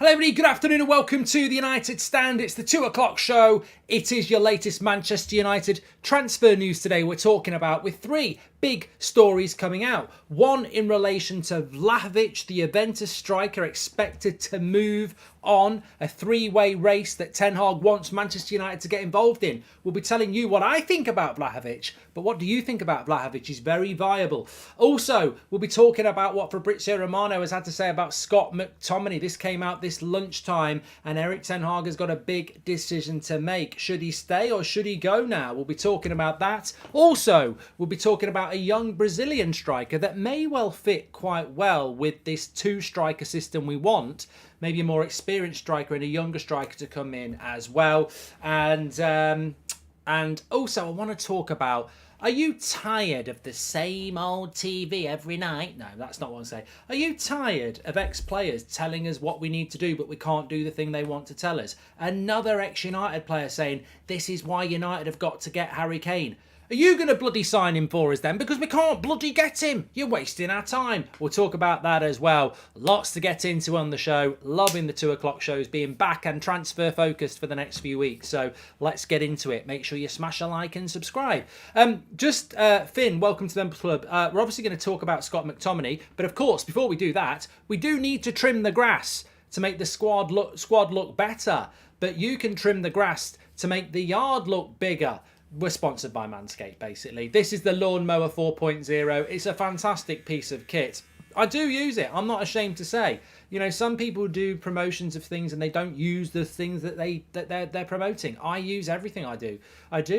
Hello everybody, good afternoon and welcome to the United Stand. It's the 2 o'clock show. It is your latest Manchester United transfer news today we're talking about, with three big stories coming out. One in relation to VLAHOVIC, the Juventus striker, expected to move on, a three-way race that Ten Hag wants Manchester United to get involved in. We'll be telling you what I think about VLAHOVIC, but what do you think about VLAHOVIC? He's very viable. Also, we'll be talking about what Fabrizio Romano has had to say about Scott McTominay. This came out this lunchtime, and Erik Ten Hag has got a big decision to make. Should he stay or should he go now? We'll be talking about that. Also, we'll be talking about a young Brazilian striker that may well fit quite well with this two-striker system we want. Maybe a more experienced striker and a younger striker to come in as well. And also I want to talk about, are you tired of the same old TV every night? No, that's not what I'm saying. Are you tired of ex-players telling us what we need to do, but we can't do the thing they want to tell us? Another ex-United player saying, this is why United have got to get Harry Kane. Are you going to bloody sign him for us then? Because we can't bloody get him. You're wasting our time. We'll talk about that as well. Lots to get into on the show. Loving the 2 o'clock shows being back and transfer focused for the next few weeks. So let's get into it. Make sure you smash a like and subscribe. Finn, welcome to the Club. We're obviously going to talk about Scott McTominay. But of course, before we do that, we do need to trim the grass to make the squad look better. But you can trim the grass to make the yard look bigger. We're sponsored by Manscape, basically. This is the Lawnmower 4.0. It's a fantastic piece of kit. I do use it. I'm not ashamed to say. You know, some people do promotions of things and they don't use the things that they're promoting. I use everything I do.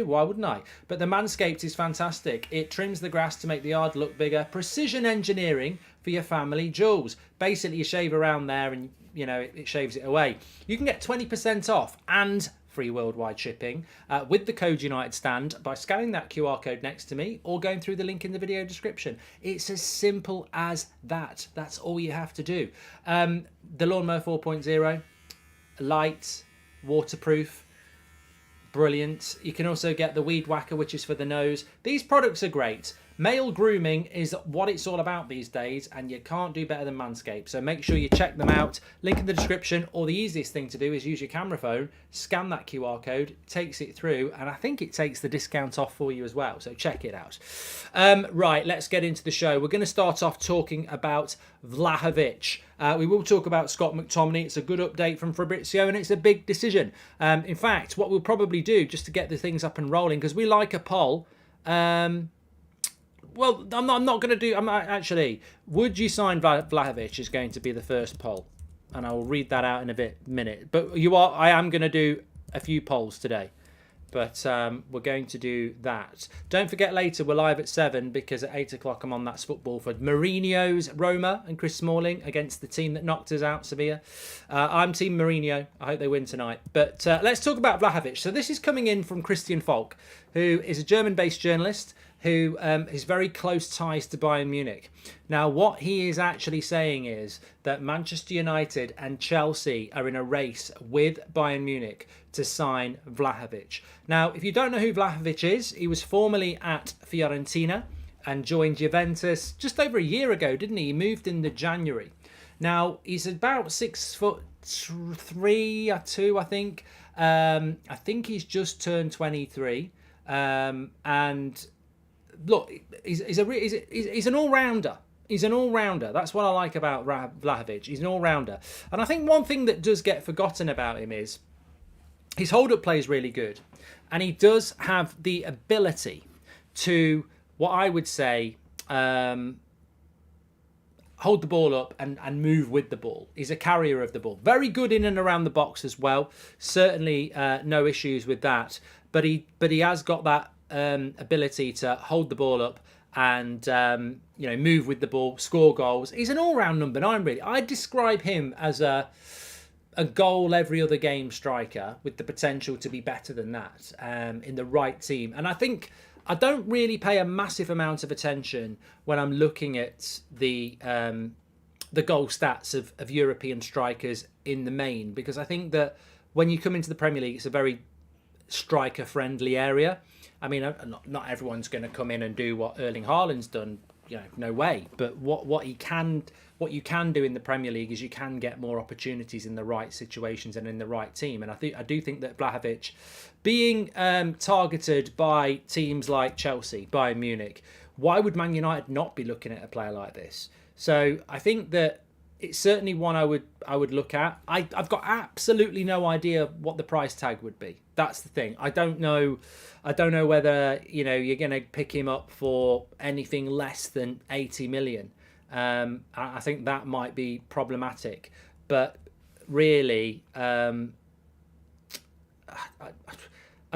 Why wouldn't I? But the Manscaped is fantastic. It trims the grass to make the yard look bigger. Precision engineering for your family jewels. Basically, you shave around there and, you know, it shaves it away. You can get 20% off and free worldwide shipping with the code United Stand by scanning that QR code next to me or going through the link in the video description. It's as simple as that. That's all you have to do. The Lawnmower 4.0, light, waterproof, brilliant. You can also get the Weed Whacker, which is for the nose. These products are great. Male grooming is what it's all about these days, and you can't do better than Manscaped. So make sure you check them out. Link in the description, or the easiest thing to do is use your camera phone, scan that QR code, takes it through, and I think it takes the discount off for you as well. So check it out. Right, let's get into the show. We're going to start off talking about VLAHOVIC. We will talk about Scott McTominay. It's a good update from Fabrizio, and it's a big decision. In fact, what we'll probably do, just to get the things up and rolling, because we like a poll, well, I'm not going to do... actually, would you sign VLAHOVIC is going to be the first poll. And I will read that out in a minute. But I am going to do a few polls today. But we're going to do that. Don't forget later, we're live at 7 because at 8 o'clock I'm on That's Football for Mourinho's Roma and Chris Smalling against the team that knocked us out, Sevilla. I'm Team Mourinho. I hope they win tonight. But let's talk about VLAHOVIC. So this is coming in from Christian Falk, who is a German-based journalist who has very close ties to Bayern Munich. Now, what he is actually saying is that Manchester United and Chelsea are in a race with Bayern Munich to sign VLAHOVIC. Now, if you don't know who VLAHOVIC is, he was formerly at Fiorentina and joined Juventus just over a year ago, didn't he? He moved in the January. Now, he's about 6'3" or 2", I think. I think he's just turned 23. And look, he's an all-rounder. He's an all-rounder. That's what I like about VLAHOVIC. He's an all-rounder. And I think one thing that does get forgotten about him is his hold-up play is really good. And he does have the ability to, what I would say, hold the ball up and move with the ball. He's a carrier of the ball. Very good in and around the box as well. Certainly no issues with that. But he has got that ability to hold the ball up and move with the ball, score goals. He's an all-round number 9, really. I describe him as a goal every other game striker with the potential to be better than that in the right team. And I think I don't really pay a massive amount of attention when I'm looking at the goal stats of European strikers in the main, because I think that when you come into the Premier League, it's a very striker-friendly area. I mean, not everyone's going to come in and do what Erling Haaland's done no way. But what you can do in the Premier League is you can get more opportunities in the right situations and in the right team. And I do think that VLAHOVIC being targeted by teams like Chelsea, Bayern Munich, why would Man United not be looking at a player like this? So I think that it's certainly one I would look at. I've got absolutely no idea what the price tag would be. That's the thing. I don't know whether you're going to pick him up for anything less than 80 million. I think that might be problematic. But really, I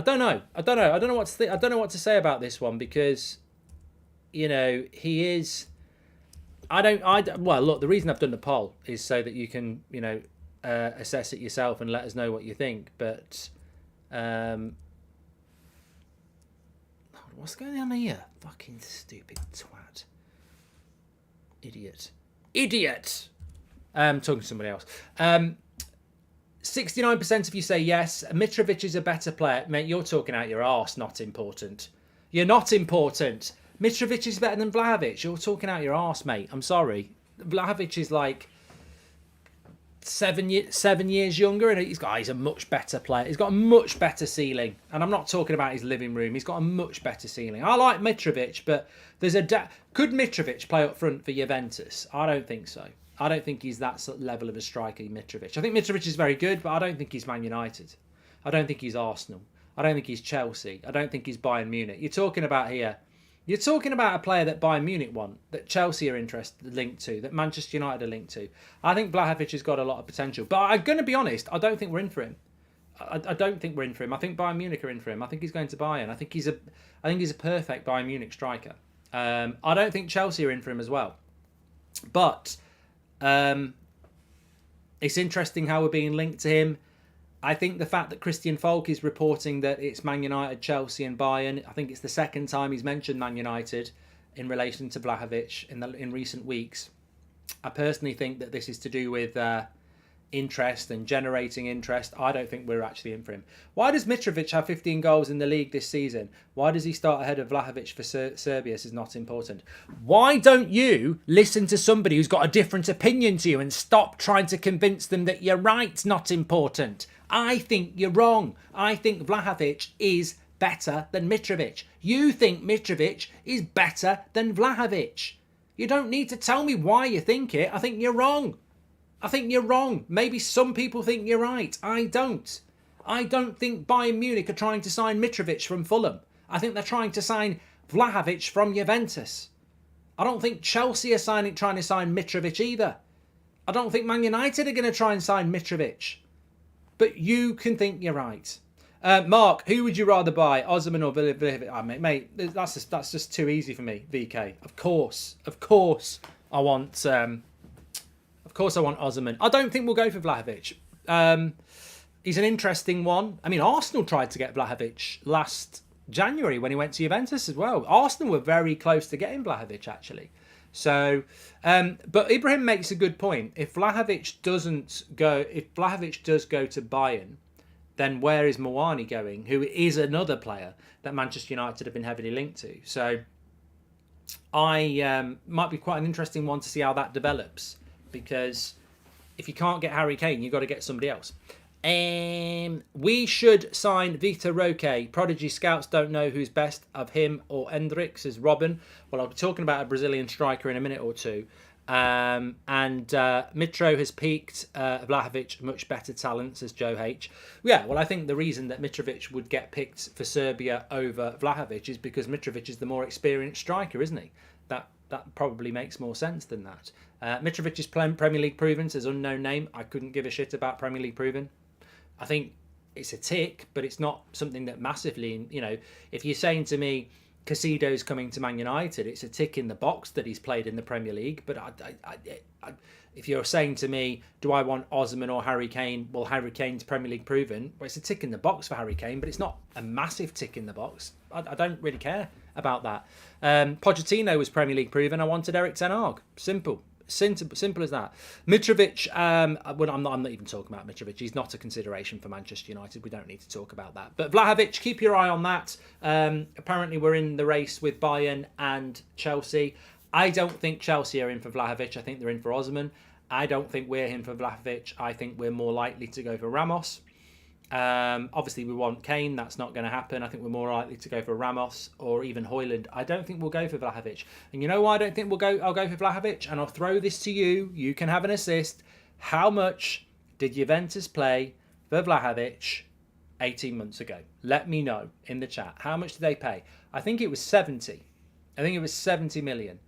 don't know. I don't know what to I don't know what to say about this one, because he is. Well, look, the reason I've done the poll is so that you can, assess it yourself and let us know what you think. But what's going on here? Fucking stupid twat. Idiot. Talking to somebody else. 69% of you say yes. Mitrovic is a better player. Mate, you're talking out your arse, not important. You're not important. Mitrovic is better than VLAHOVIC. You're talking out your arse, mate. I'm sorry. VLAHOVIC is like 7 years younger, and he's a much better player. He's got a much better ceiling. And I'm not talking about his living room. He's got a much better ceiling. I like Mitrovic, but there's could Mitrovic play up front for Juventus? I don't think so. I don't think he's that level of a striker, Mitrovic. I think Mitrovic is very good, but I don't think he's Man United. I don't think he's Arsenal. I don't think he's Chelsea. I don't think he's Bayern Munich. You're talking about a player that Bayern Munich want, that Chelsea are linked to, that Manchester United are linked to. I think VLAHOVIC has got a lot of potential. But I'm going to be honest, I don't think we're in for him. I don't think we're in for him. I think Bayern Munich are in for him. I think he's going to Bayern. I think he's a perfect Bayern Munich striker. I don't think Chelsea are in for him as well. But it's interesting how we're being linked to him. I think the fact that Christian Falk is reporting that it's Man United, Chelsea and Bayern, I think it's the second time he's mentioned Man United in relation to VLAHOVIC in recent weeks. I personally think that this is to do with interest and generating interest. I don't think we're actually in for him. Why does Mitrovic have 15 goals in the league this season? Why does he start ahead of VLAHOVIC for Serbia? This is not important. Why don't you listen to somebody who's got a different opinion to you and stop trying to convince them that you're right, not important? I think you're wrong. I think VLAHOVIC is better than Mitrovic. You think Mitrovic is better than VLAHOVIC. You don't need to tell me why you think it. I think you're wrong. Maybe some people think you're right. I don't. I don't think Bayern Munich are trying to sign Mitrovic from Fulham. I think they're trying to sign VLAHOVIC from Juventus. I don't think Chelsea are trying to sign Mitrovic either. I don't think Man United are going to try and sign Mitrovic. But you can think you're right. Mark, who would you rather buy, Osimhen or VLAHOVIc? Oh, mate, that's just too easy for me. VK, of course, I want. Of course, I want Osimhen. I don't think we'll go for VLAHOVIc. He's an interesting one. I mean, Arsenal tried to get VLAHOVIc last January when he went to Juventus as well. Arsenal were very close to getting VLAHOVIc actually. So, but Ibrahim makes a good point. If VLAHOVIc does go to Bayern, then where is Mawani going? Who is another player that Manchester United have been heavily linked to. So, I might be quite an interesting one to see how that develops. Because if you can't get Harry Kane, you've got to get somebody else. We should sign Vitor Roque. Prodigy scouts don't know who's best of him or Hendricks, says Robin. Well, I'll be talking about a Brazilian striker in a minute or two. Mitro has peaked. VLAHOVIc, much better talent, says Joe H. Yeah, well, I think the reason that Mitrovic would get picked for Serbia over VLAHOVIc is because Mitrovic is the more experienced striker, isn't he? That probably makes more sense than that. Mitrovic is Premier League proven, says unknown name. I couldn't give a shit about Premier League proven. I think it's a tick, but it's not something that massively, if you're saying to me Casido's coming to Man United, it's a tick in the box that he's played in the Premier League. But if you're saying to me, do I want Osimhen or Harry Kane? Well, Harry Kane's Premier League proven. Well, it's a tick in the box for Harry Kane, but it's not a massive tick in the box. I don't really care about that. Pochettino was Premier League proven. I wanted Eric Ten Hag. Simple as that. Mitrovic, I'm not even talking about Mitrovic. He's not a consideration for Manchester United. We don't need to talk about that. But VLAHOVIc, keep your eye on that. Apparently we're in the race with Bayern and Chelsea. I don't think Chelsea are in for Vlahovic. I think they're in for Osman. I don't think we're in for Vlahovic. I think we're more likely to go for Ramos. Obviously, we want Kane. That's not going to happen. I think we're more likely to go for Ramos or even Højlund. I don't think we'll go for Vlahovic. And you know why I don't think I'll go for Vlahovic? And I'll throw this to you. You can have an assist. How much did Juventus play for Vlahovic 18 months ago? Let me know in the chat. How much did they pay? I think it was 70. I think it was 70 million,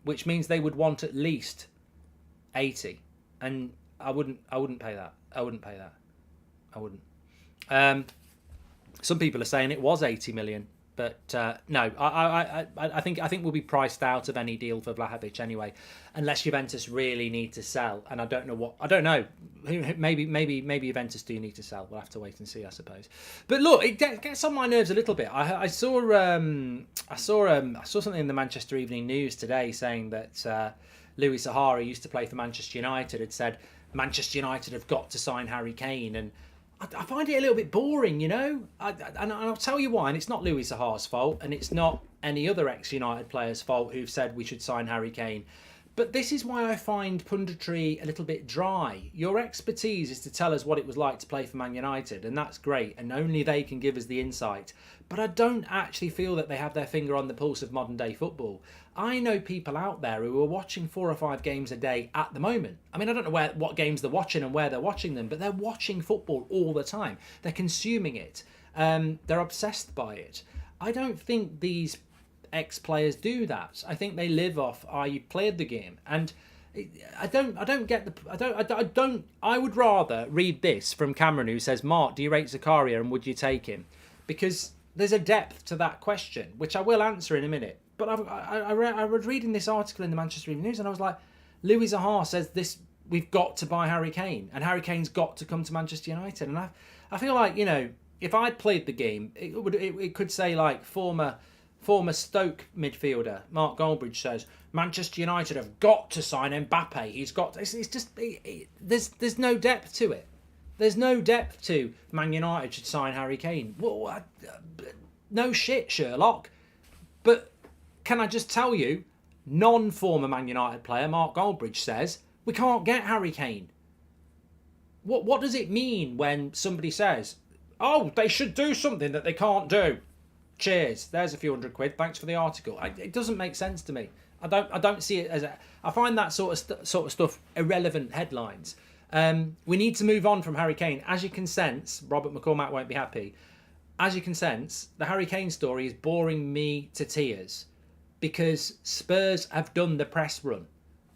which means they would want at least 80. And I wouldn't pay that. I wouldn't. Some people are saying it was 80 million, but no, I think we'll be priced out of any deal for Vlahovic anyway, unless Juventus really need to sell. And I don't know. Maybe Juventus do need to sell. We'll have to wait and see, I suppose. But look, it gets on my nerves a little bit. I saw something in the Manchester Evening News today saying that Louis Sahara used to play for Manchester United, had said Manchester United have got to sign Harry Kane, and I find it a little bit boring, you know. And I'll tell you why. And it's not Louis Sahara's fault, and it's not any other ex-United player's fault who've said we should sign Harry Kane. But this is why I find punditry a little bit dry. Your expertise is to tell us what it was like to play for Man United, and that's great, and only they can give us the insight. But I don't actually feel that they have their finger on the pulse of modern day football. I know people out there who are watching 4 or 5 games a day at the moment. I mean, I don't know what games they're watching and where they're watching them, but they're watching football all the time. They're consuming it. They're obsessed by it. I don't think these ex-players do that. I think they live off, you played the game. And I would rather read this from Cameron, who says, Mark, do you rate Zakaria and would you take him? Because there's a depth to that question, which I will answer in a minute. But I was reading this article in the Manchester Evening News and I was like, Louis Zaha says this, we've got to buy Harry Kane and Harry Kane's got to come to Manchester United. And I feel like, you know, if I'd played the game, it could say like former Stoke midfielder Mark Goldbridge says Manchester United have got to sign Mbappe. There's no depth to it. There's no depth to Man United should sign Harry Kane. Well, no shit, Sherlock. But can I just tell you, non-former Man United player Mark Goldbridge says we can't get Harry Kane. What does it mean when somebody says, oh, they should do something that they can't do? Cheers. There's a few £100. Thanks for the article. It doesn't make sense to me. I don't see it as I find that sort of stuff irrelevant headlines. We need to move on from Harry Kane. As you can sense, Robert McCormack won't be happy. As you can sense, the Harry Kane story is boring me to tears because Spurs have done the press run.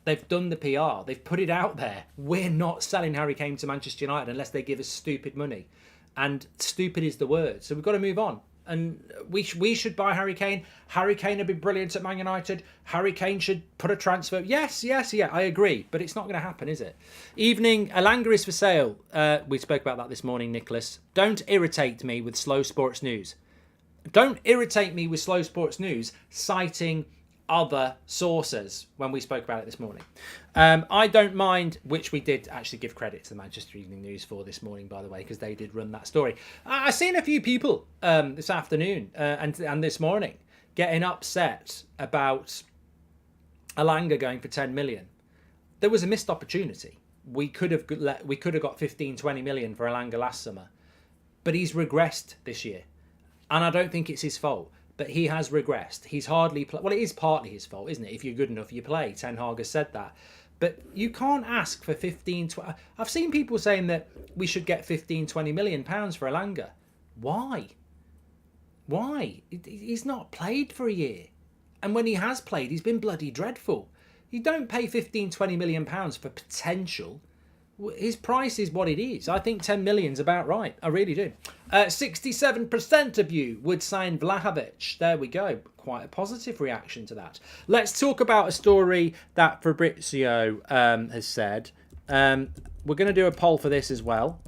They've done the PR. They've put it out there. We're not selling Harry Kane to Manchester United unless they give us stupid money. And stupid is the word. So we've got to move on. And we should buy Harry Kane. Harry Kane would be brilliant at Man United. Harry Kane should put a transfer. Yes, I agree. But it's not going to happen, is it? Evening, Elanga is for sale. We spoke about that this morning, Nicholas. Don't irritate me with slow sports news. Don't irritate me with slow sports news citing other sources when we spoke about it this morning. I don't mind, which we did actually give credit to the Manchester Evening News for this morning, by the way, because they did run that story. I've seen a few people this afternoon and this morning getting upset about Elanga going for 10 million. There was a missed opportunity. We could have got 15-20 million for Elanga last summer, but he's regressed this year. And I don't think it's his fault, but he has regressed. He's hardly well, it is partly his fault, isn't it? If you're good enough, you play. Ten Hag has said that. But you can't ask for 15-20... I've seen people saying that we should get 15-20 million pounds for Elanga. Why? He's not played for a year. And when he has played, he's been bloody dreadful. You don't pay 15-20 million pounds for potential. His price is what it is. I think 10 million's about right. I really do. 67% of you would sign Vlahovic. There we go. Quite a positive reaction to that. Let's talk about a story that Fabrizio has said. We're going to do a poll for this as well.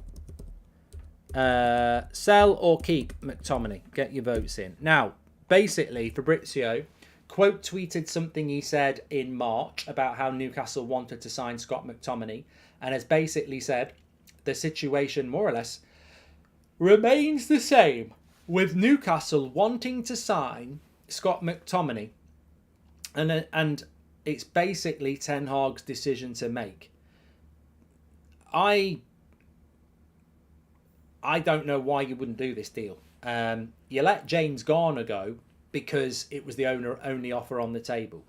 Sell or keep McTominay. Get your votes in. Now, basically, Fabrizio quote tweeted something he said in March about how Newcastle wanted to sign Scott McTominay, and has basically said the situation more or less remains the same with Newcastle wanting to sign Scott McTominay. and it's basically Ten Hag's decision to make. I don't know why you wouldn't do this deal. You let James Garner go because it was the only offer on the table.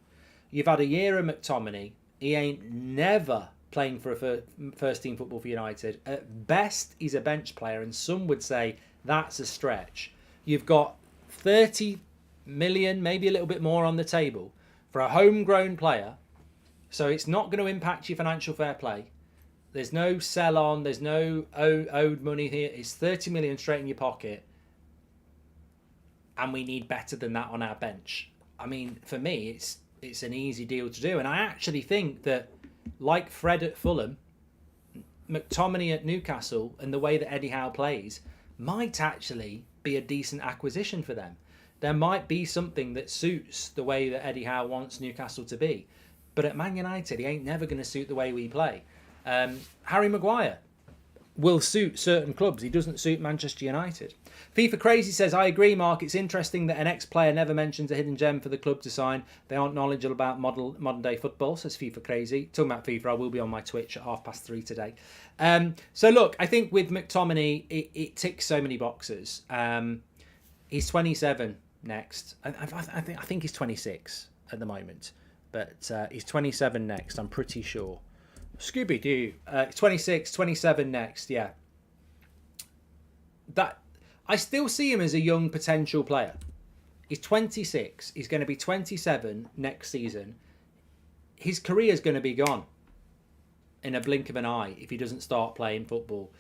You've had a year of McTominay. He ain't never playing for a first team football for United. At best, he's a bench player, and some would say that's a stretch. You've got 30 million, maybe a little bit more on the table for a homegrown player. So it's not going to impact your financial fair play. There's no sell on. There's no owed money here. It's 30 million straight in your pocket. And we need better than that on our bench. I mean, for me, it's an easy deal to do. And I actually think that, like Fred at Fulham, McTominay at Newcastle, and the way that Eddie Howe plays, might actually be a decent acquisition for them. There might be something that suits the way that Eddie Howe wants Newcastle to be. But at Man United, he ain't never going to suit the way we play. Harry Maguire will suit certain clubs. He doesn't suit Manchester United. FIFA Crazy says, I agree, Mark. It's interesting that an ex-player never mentions a hidden gem for the club to sign. They aren't knowledgeable about modern-day football, says FIFA Crazy. Talking about FIFA, I will be on my Twitch at 3:30 today. So, look, I think with McTominay, it ticks so many boxes. He's 27 next. I think he's 26 at the moment. But he's 27 next, I'm pretty sure. Scooby-Doo. 26, 27 next, yeah. I still see him as a young potential player. He's 26. He's going to be 27 next season. His career is going to be gone in a blink of an eye if he doesn't start playing football.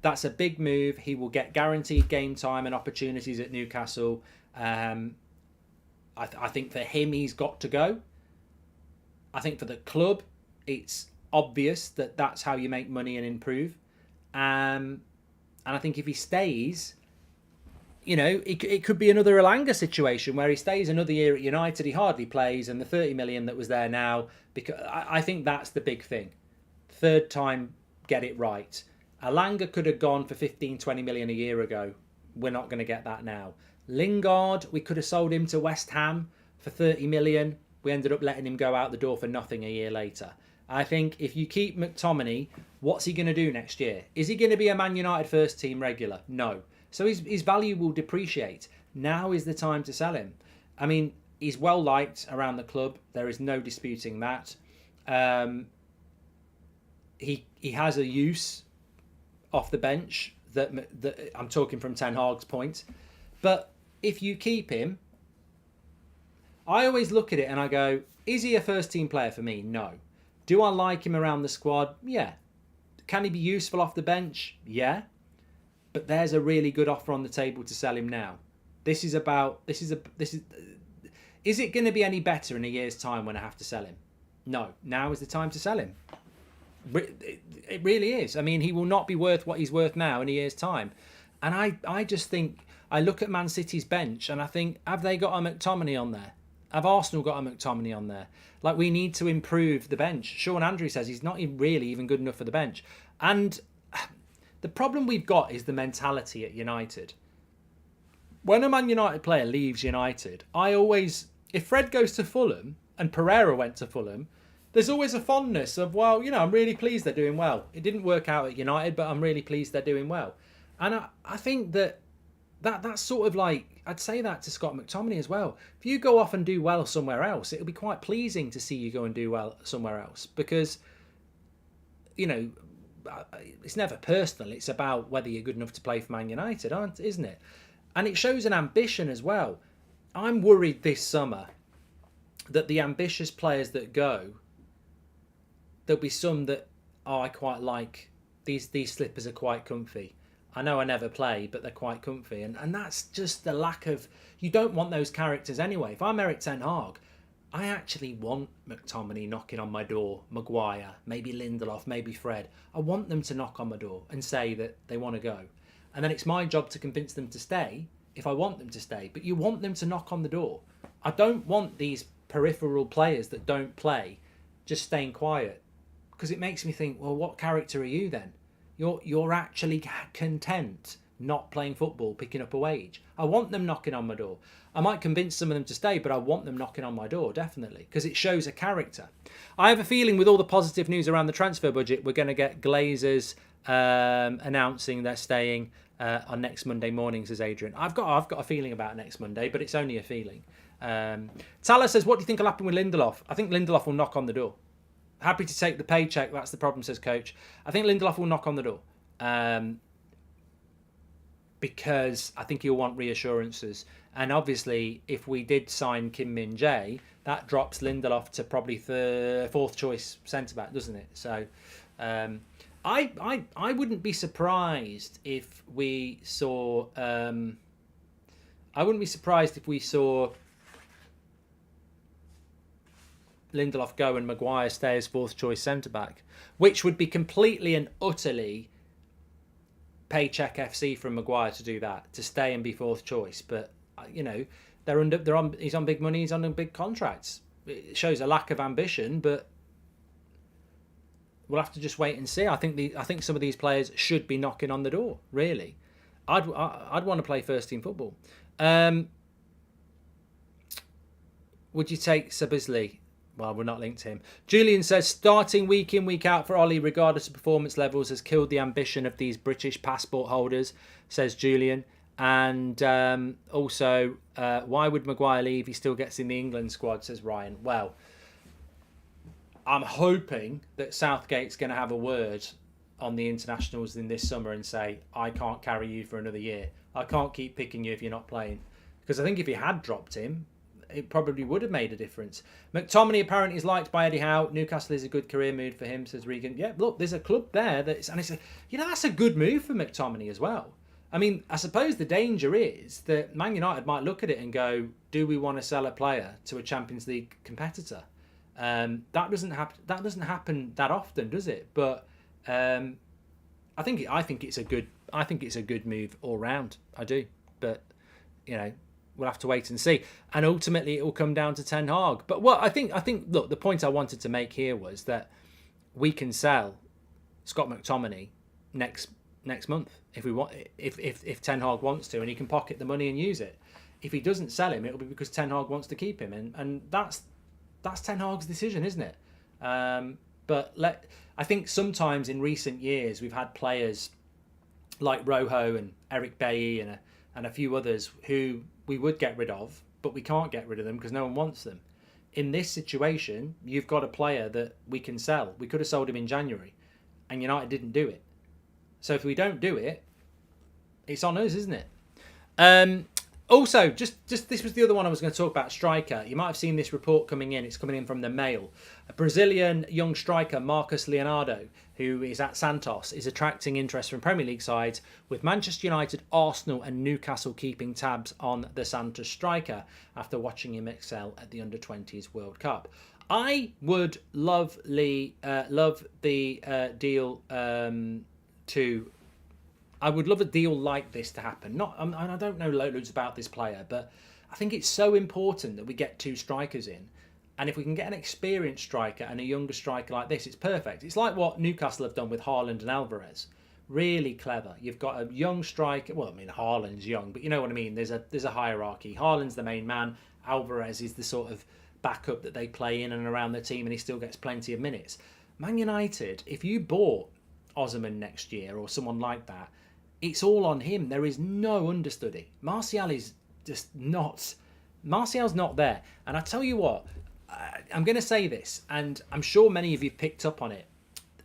That's a big move. He will get guaranteed game time and opportunities at Newcastle. I think for him, he's got to go. I think for the club, it's obvious that that's how you make money and improve. And I think if he stays, you know, it could be another Elanga situation where he stays another year at United, he hardly plays, and the 30 million that was there now, because I think that's the big thing. Third time, get it right. Elanga could have gone for 15, 20 million a year ago. We're not going to get that now. Lingard, we could have sold him to West Ham for 30 million. We ended up letting him go out the door for nothing a year later. I think if you keep McTominay, what's he going to do next year? Is he going to be a Man United first team regular? No. So his value will depreciate. Now is the time to sell him. I mean, he's well liked around the club. There is no disputing that. He has a use off the bench that I'm talking from Ten Hag's point. But if you keep him, I always look at it and I go, is he a first team player for me? No. Do I like him around the squad? Yeah. Can he be useful off the bench? Yeah. But there's a really good offer on the table to sell him now. Is it going to be any better in a year's time when I have to sell him? No. Now is the time to sell him. It really is. I mean, he will not be worth what he's worth now in a year's time. And I just think, I look at Man City's bench and I think, have they got a McTominay on there? Have Arsenal got a McTominay on there? Like, we need to improve the bench. Sean Andrew says he's not really even good enough for the bench. And the problem we've got is the mentality at United. When a Man United player leaves United, if Fred goes to Fulham and Pereira went to Fulham, there's always a fondness of, well, you know, I'm really pleased they're doing well. It didn't work out at United, but I'm really pleased they're doing well. And I think that's sort of like, I'd say that to Scott McTominay as well. If you go off and do well somewhere else, it'll be quite pleasing to see you go and do well somewhere else, because, you know, it's never personal. It's about whether you're good enough to play for Man United, isn't it? And it shows an ambition as well. I'm worried this summer that the ambitious players that go, there'll be some that, I quite like, these slippers are quite comfy. I know I never play, but they're quite comfy. And that's just the lack of... You don't want those characters anyway. If I'm Eric Ten Hag, I actually want McTominay knocking on my door, Maguire, maybe Lindelof, maybe Fred. I want them to knock on my door and say that they want to go. And then it's my job to convince them to stay if I want them to stay. But you want them to knock on the door. I don't want these peripheral players that don't play just staying quiet, because it makes me think, well, what character are you then? You're actually content not playing football, picking up a wage. I want them knocking on my door. I might convince some of them to stay, but I want them knocking on my door, definitely, because it shows a character. I have a feeling with all the positive news around the transfer budget, we're going to get Glazers announcing they're staying on next Monday morning, says Adrian. I've got a feeling about next Monday, but it's only a feeling. Tala says, what do you think will happen with Lindelof? I think Lindelof will knock on the door. Happy to take the paycheck, that's the problem, says Coach. I think Lindelof will knock on the door. Because I think he'll want reassurances. And obviously, if we did sign Kim Min-jae, that drops Lindelof to probably fourth choice centre-back, doesn't it? So I wouldn't be surprised if we saw... I wouldn't be surprised if we saw Lindelof go and Maguire stay as fourth choice centre-back, which would be completely and utterly paycheck FC from Maguire to do that, to stay and be fourth choice. But you know, he's on big money, he's on big contracts. It shows a lack of ambition, but we'll have to just wait and see. I think some of these players should be knocking on the door. Really, I'd want to play first team football. Would you take Sabizli? Well, we're not linked to him. Julian says, starting week in, week out for Ollie, regardless of performance levels, has killed the ambition of these British passport holders, says Julian. And also, why would Maguire leave? He still gets in the England squad, says Ryan. Well, I'm hoping that Southgate's going to have a word on the internationals in this summer and say, I can't carry you for another year. I can't keep picking you if you're not playing. Because I think if he had dropped him, it probably would have made a difference. McTominay apparently is liked by Eddie Howe. Newcastle is a good career move for him, says Regan. Yeah, look, there's a club there that's, and it's that's a good move for McTominay as well. I mean, I suppose the danger is that Man United might look at it and go, do we want to sell a player to a Champions League competitor? That doesn't happen that often, does it? But I think it's a good move all round. I do, but you know, we'll have to wait and see. And ultimately, it will come down to Ten Hag. But what I think, look, the point I wanted to make here was that we can sell Scott McTominay next month if we want, if Ten Hag wants to, and he can pocket the money and use it. If he doesn't sell him, it'll be because Ten Hag wants to keep him, and that's Ten Hag's decision, isn't it? But I think sometimes in recent years we've had players like Rojo and Eric Bailly and a few others who we would get rid of, but we can't get rid of them because no one wants them. In this situation, you've got a player that we can sell. We could have sold him in January, and United didn't do it. So if we don't do it, it's on us, isn't it? Also, just this was the other one I was going to talk about, striker. You might have seen this report coming in. It's coming in from the Mail. A Brazilian young striker, Marcus Leonardo, who is at Santos, is attracting interest from Premier League sides, with Manchester United, Arsenal and Newcastle keeping tabs on the Santos striker after watching him excel at the Under-20s World Cup. I would love the deal I would love a deal like this to happen. I don't know loads about this player, but I think it's so important that we get two strikers in. And if we can get an experienced striker and a younger striker like this, it's perfect. It's like what Newcastle have done with Haaland and Alvarez. Really clever. You've got a young striker. Well, I mean, Haaland's young, but you know what I mean. There's a hierarchy. Haaland's the main man. Alvarez is the sort of backup that they play in and around the team, and he still gets plenty of minutes. Man United, if you bought Osimhen next year or someone like that, it's all on him. There is no understudy. Martial is just not... Martial's not there. And I tell you what, I'm going to say this, and I'm sure many of you picked up on it.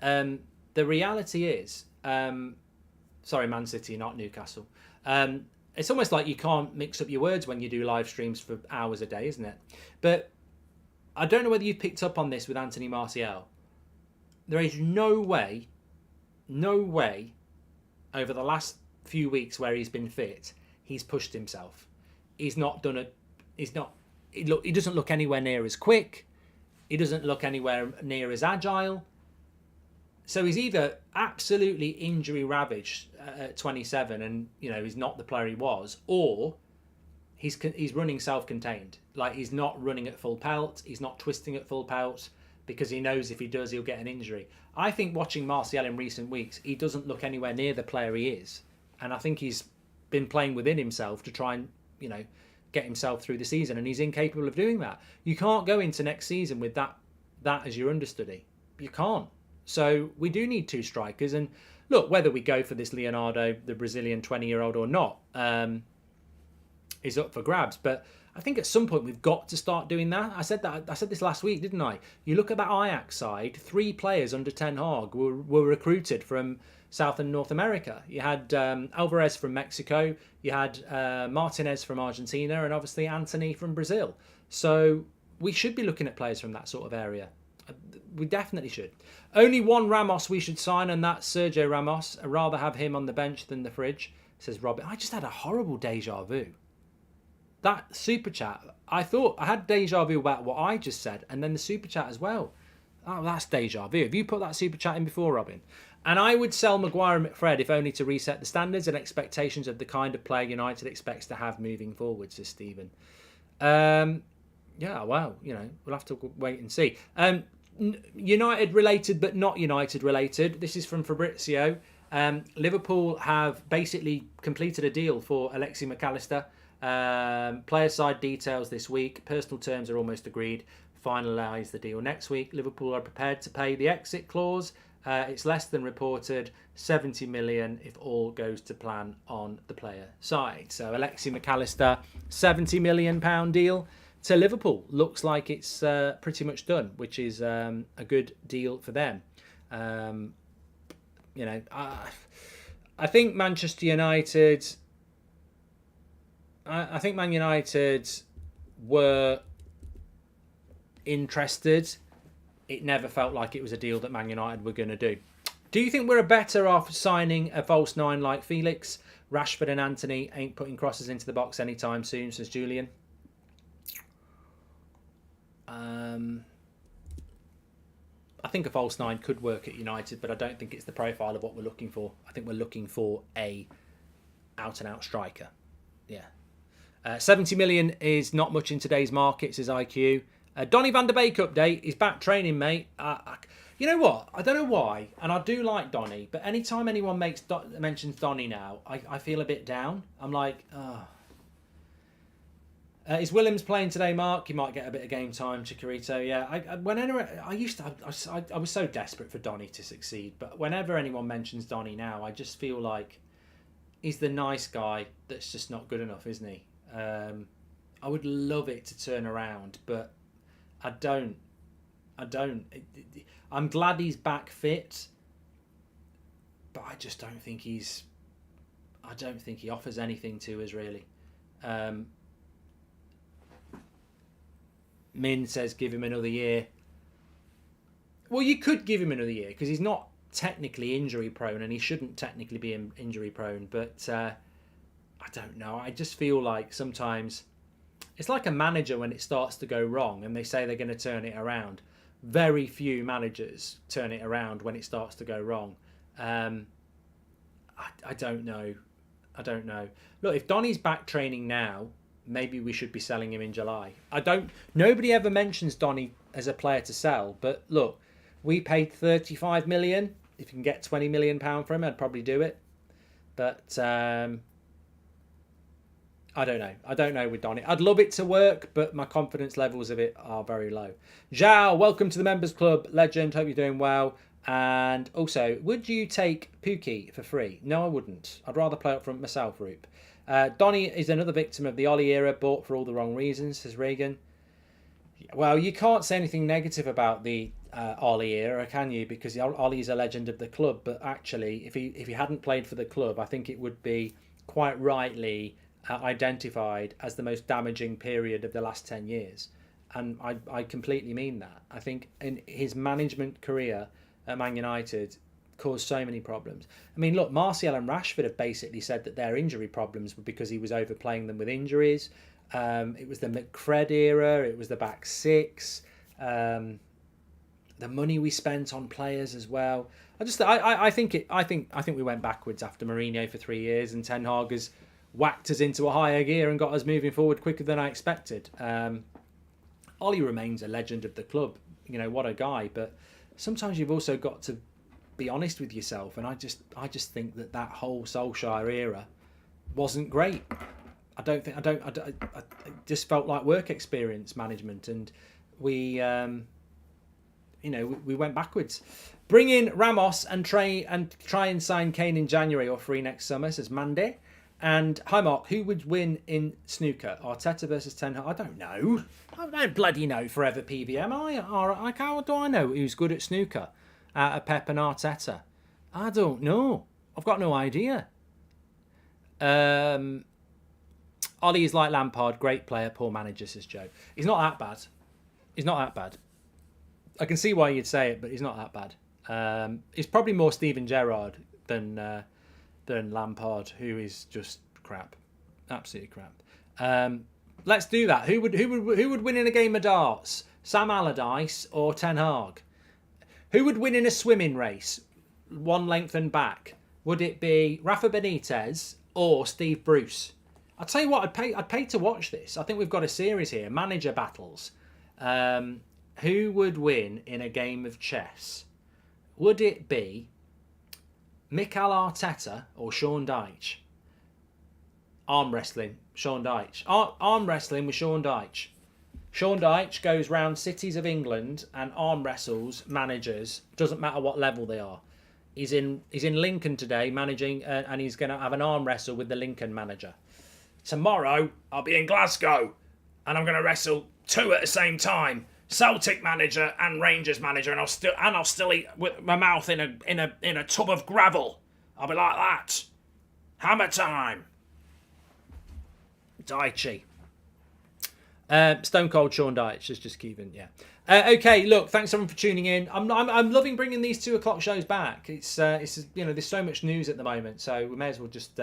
The reality is... sorry, Man City, not Newcastle. It's almost like you can't mix up your words when you do live streams for hours a day, isn't it? But I don't know whether you picked up on this with Anthony Martial. There is no way, over the last few weeks where he's been fit, he's pushed himself. He doesn't look anywhere near as quick. He doesn't look anywhere near as agile. So he's either absolutely injury ravaged at 27 and he's not the player he was, or he's running self-contained. Like, he's not running at full pelt, he's not twisting at full pelt, because he knows if he does, he'll get an injury. I think watching Martial in recent weeks, he doesn't look anywhere near the player he is And I think he's been playing within himself to try and, get himself through the season, and he's incapable of doing that. You can't go into next season with that as your understudy. You can't. So we do need 2 strikers. And look, whether we go for this Leonardo, the Brazilian 20-year-old, or not, is up for grabs. But I think at some point we've got to start doing that. I said this last week, didn't I? You look at that Ajax side, 3 players under Ten Hag were recruited from South and North America. You had Alvarez from Mexico, you had Martinez from Argentina, and obviously Anthony from Brazil. So we should be looking at players from that sort of area. We definitely should. Only one Ramos we should sign, and that's Sergio Ramos. I'd rather have him on the bench than the fridge, says Robin. I just had a horrible deja vu. That super chat, I thought I had deja vu about what I just said, and then the super chat as well. Oh, that's deja vu. Have you put that super chat in before, Robin? And I would sell Maguire and McFred if only to reset the standards and expectations of the kind of player United expects to have moving forward, says Stephen. Yeah, well, we'll have to wait and see. United related, but not United related. This is from Fabrizio. Liverpool have basically completed a deal for Alexi McAllister. Player side details this week. Personal terms are almost agreed. Finalise the deal next week. Liverpool are prepared to pay the exit clause. It's less than reported, 70 million if all goes to plan on the player side. So Alexi McAllister, £70 million deal to Liverpool. Looks like it's pretty much done, which is a good deal for them. I think Manchester United... I think Man United were interested. It never felt like it was a deal that Man United were going to do. Do you think we're better off signing a false 9 like Felix? Rashford and Anthony ain't putting crosses into the box anytime soon, says Julian. I think a false 9 could work at United, but I don't think it's the profile of what we're looking for. I think we're looking for a out-and-out striker. Yeah. 70 million is not much in today's market, says IQ. Donny van der Beek update. He's back training, mate. You know what? I don't know why, and I do like Donny, but anytime anyone mentions Donny now, I feel a bit down. I'm like, is Williams playing today, Mark? He might get a bit of game time. Chicharito, yeah. I was so desperate for Donny to succeed, but whenever anyone mentions Donny now, I just feel like he's the nice guy that's just not good enough, isn't he? I would love it to turn around, but I don't. I'm glad he's back fit, but I just don't think he's... I don't think he offers anything to us, really. Min says give him another year. Well, you could give him another year because he's not technically injury prone, and he shouldn't technically be injury prone, but I don't know. I just feel like sometimes it's like a manager when it starts to go wrong and they say they're going to turn it around. Very few managers turn it around when it starts to go wrong. I don't know. Look, if Donny's back training now, maybe we should be selling him in July. Nobody ever mentions Donny as a player to sell, but look, we paid 35 million. If you can get 20 million pound for him, I'd probably do it. But I don't know with Donny. I'd love it to work, but my confidence levels of it are very low. Zhao, welcome to the Members Club. Legend, hope you're doing well. And also, would you take Pookie for free? No, I wouldn't. I'd rather play up front myself, Roop. Donny is another victim of the Ollie era, bought for all the wrong reasons, says Reagan. Well, you can't say anything negative about the Ollie era, can you? Because Ollie's a legend of the club. But actually, if he hadn't played for the club, I think it would be quite rightly identified as the most damaging period of the last 10 years. And I completely mean that. I think in his management career at Man United caused so many problems. I mean, look, Martial and Rashford have basically said that their injury problems were because he was overplaying them with injuries. It was the McFred era. It was the back six. The money we spent on players as well. I think we went backwards after Mourinho for 3 years, and Ten Hag has whacked us into a higher gear and got us moving forward quicker than I expected. Ollie remains a legend of the club. You know, what a guy. But sometimes you've also got to be honest with yourself. And I just think that whole Solskjaer era wasn't great. I just felt like work experience management, and we went backwards. Bring in Ramos and try and sign Kane in January or free next summer, says Mandy. And hi Mark, who would win in snooker? Arteta versus Ten Hag? I don't know. I don't bloody know forever PVM. How do I know who's good at snooker out of Pep and Arteta? I don't know. I've got no idea. Ollie is like Lampard, great player, poor manager, says Joe. He's not that bad. He's not that bad. I can see why you'd say it, but he's not that bad. He's probably more Steven Gerrard than Lampard, who is just crap, absolutely crap. Let's do that. Who would win in a game of darts? Sam Allardyce or Ten Hag? Who would win in a swimming race, one length and back? Would it be Rafa Benitez or Steve Bruce? I'll tell you what, I'd pay to watch this. I think we've got a series here, manager battles. Who would win in a game of chess? Would it be Mikel Arteta or Sean Dyche? Arm wrestling, Sean Dyche. Arm wrestling with Sean Dyche. Sean Dyche goes round cities of England and arm wrestles managers. Doesn't matter what level they are. He's in Lincoln today managing, and he's going to have an arm wrestle with the Lincoln manager. Tomorrow I'll be in Glasgow, and I'm going to wrestle two at the same time. Celtic manager and Rangers manager, and I'll still eat with my mouth in a tub of gravel. I'll be like that. Hammer time. Dyche. Stone Cold Sean Dyche is just keeping, yeah. Okay, look, thanks everyone for tuning in. I'm loving bringing these 2 o'clock shows back. It's there's so much news at the moment, so we may as well just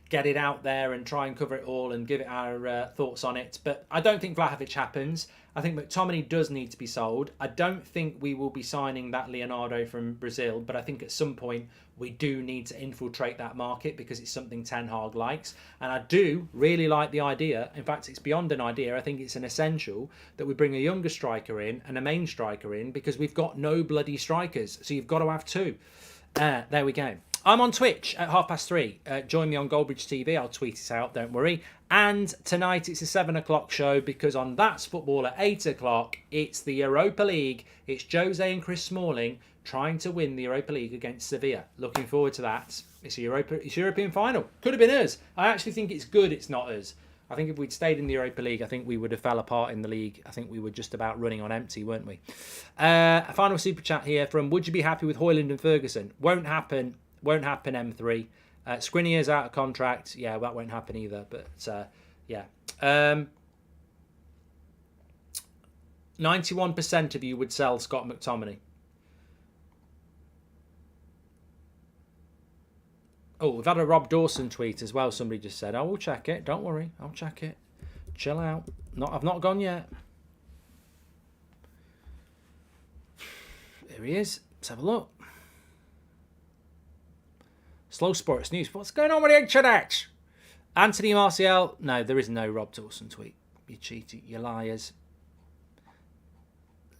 get it out there and try and cover it all and give it our thoughts on it. But I don't think VLAHOVIC happens. I think McTominay does need to be sold. I don't think we will be signing that Leonardo from Brazil, but I think at some point we do need to infiltrate that market because it's something Ten Hag likes. And I do really like the idea. In fact, it's beyond an idea. I think it's an essential that we bring a younger striker in and a main striker in because we've got no bloody strikers. So you've got to have 2. There we go. I'm on Twitch at 3:30. Join me on Goldbridge TV. I'll tweet it out, don't worry. And tonight it's a 7 o'clock show because on That's Football at 8 o'clock, it's the Europa League. It's Jose and Chris Smalling trying to win the Europa League against Sevilla. Looking forward to that. It's European final. Could have been us. I actually think it's good it's not us. I think if we'd stayed in the Europa League, I think we would have fell apart in the league. I think we were just about running on empty, weren't we? A final super chat here from, would you be happy with Højlund and Ferguson? Won't happen. Won't happen, M3. Skriniar's out of contract. Yeah, that won't happen either. But, yeah. 91% of you would sell Scott McTominay. Oh, we've had a Rob Dawson tweet as well. Somebody just said, we'll check it. Don't worry. I'll check it. Chill out. I've not gone yet. There he is. Let's have a look. Slow Sports News. What's going on with the internet? Anthony Martial. No, there is no Rob Dawson tweet. You cheated. You liars.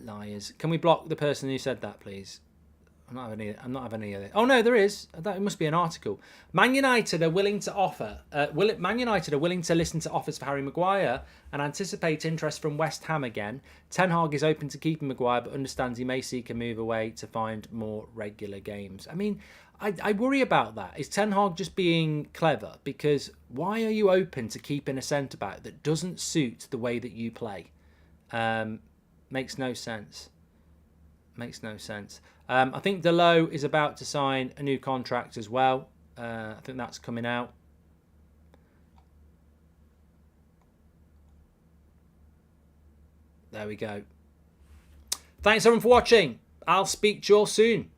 Liars. Can we block the person who said that, please? I'm not having any of it. Oh no, there is. It must be an article. Man United are willing to offer. Man United are willing to listen to offers for Harry Maguire and anticipate interest from West Ham again. Ten Hag is open to keeping Maguire, but understands he may seek a move away to find more regular games. I mean, I worry about that. Is Ten Hag just being clever? Because why are you open to keeping a centre back that doesn't suit the way that you play? Makes no sense. Makes no sense. I think Delo is about to sign a new contract as well. I think that's coming out. There we go. Thanks everyone for watching. I'll speak to you all soon.